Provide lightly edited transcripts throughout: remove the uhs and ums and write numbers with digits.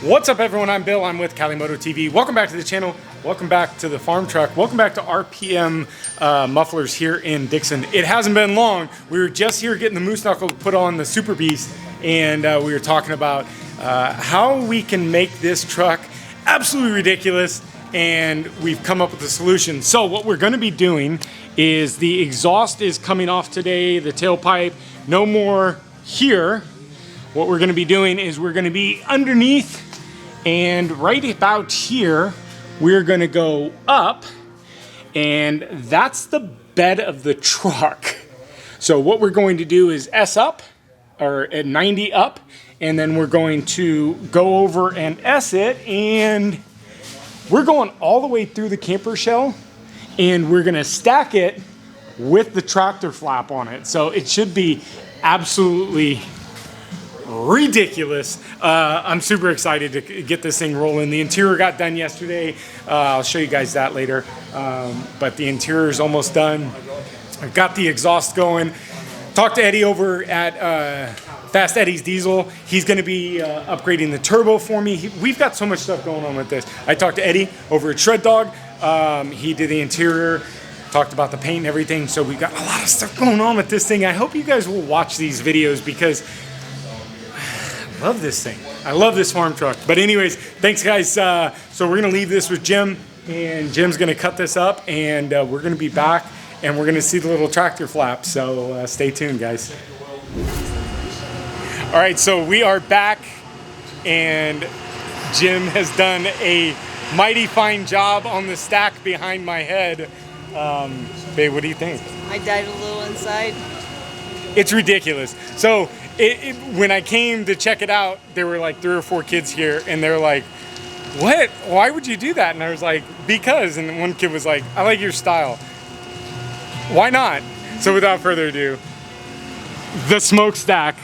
What's up everyone, I'm Bill, I'm with Cali Moto TV. Welcome back to the channel, welcome back to the farm truck, welcome back to RPM Mufflers here in Dixon. It hasn't been long, we were just here getting the moose knuckle put on the Super Beast, and we were talking about how we can make this truck absolutely ridiculous, and we've come up with a solution. So what we're going to be doing is the exhaust is coming off today, the tailpipe, no more here. What we're going to be doing is we're going to be underneath, and right about here we're going to go up, and that's the bed of the truck. So what we're going to do is S up, or at 90 up, and then we're going to go over and S it, and we're going all the way through the camper shell, and we're going to stack it with the tractor flap on it. So it should be absolutely ridiculous. I'm super excited to get this thing rolling. The interior got done yesterday. I'll show you guys that later. But the interior is almost done. I've got the exhaust going. Talked to Eddie over at Fast Eddie's Diesel. He's going to be upgrading the turbo for me. We've got so much stuff going on with this. I talked to Eddie over at Shred Dog. He did the interior, talked about the paint and everything. So we've got a lot of stuff going on with this thing. I hope you guys will watch these videos because I love this thing. I love this farm truck. But anyways, thanks guys. So we're gonna leave this with Jim, and Jim's gonna cut this up, and we're gonna be back, and we're gonna see the little tractor flap. So stay tuned, guys. All right, so we are back, and Jim has done a mighty fine job on the stack behind my head. Babe, what do you think? I died a little inside. It's ridiculous. So when I came to check it out, there were like 3 or 4 kids here, and they're like, what? Why would you do that? And I was like, because. And one kid was like, I like your style. Why not? So without further ado, the smokestack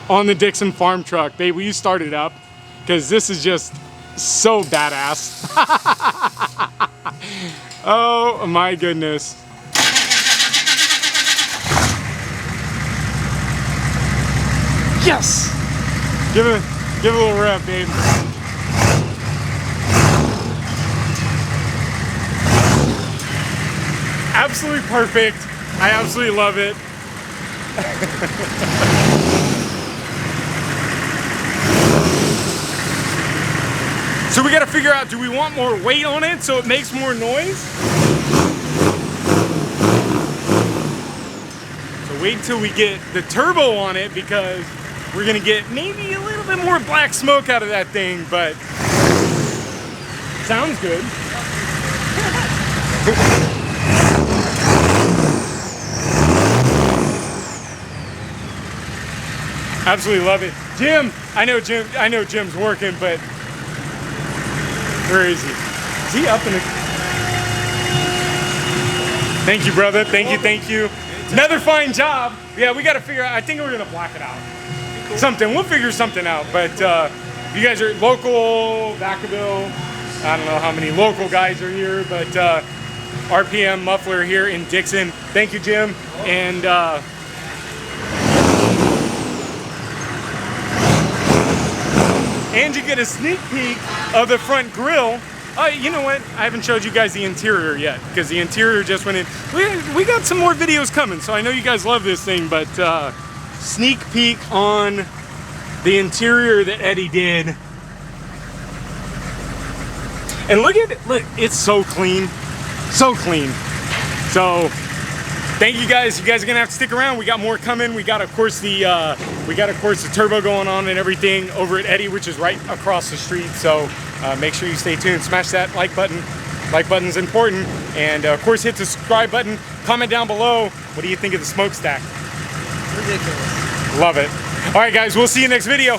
on the Dixon farm truck. Babe, will you start it up? Because this is just so badass. Oh my goodness. Yes! Give it a little rev, babe. Absolutely perfect. I absolutely love it. So we gotta figure out, do we want more weight on it so it makes more noise? So wait until we get the turbo on it, because we're gonna get maybe a little bit more black smoke out of that thing, but sounds good. Absolutely love it. Jim, I know Jim's working, but where is he? Is he up in the... Thank you, brother. Thank you. Another fine job. Yeah, we gotta figure out, I think we're gonna black it out. Something, we'll figure something out, but you guys are local, Vacaville, I don't know how many local guys are here, but RPM Muffler here in Dixon. Thank you, Jim, and you get a sneak peek of the front grille. You know what? I haven't showed you guys the interior yet, because the interior just went in. We got some more videos coming, so I know you guys love this thing, but sneak peek on the interior that Eddie did. And look at it, look, it's so clean. So clean. So thank you guys. You guys are gonna have to stick around. We got more coming. We got of course the turbo going on and everything over at Eddie, which is right across the street. So make sure you stay tuned. Smash that like button. Like button's important. And of course hit the subscribe button. Comment down below. What do you think of the smokestack? Ridiculous. Love it. All right guys, we'll see you next video.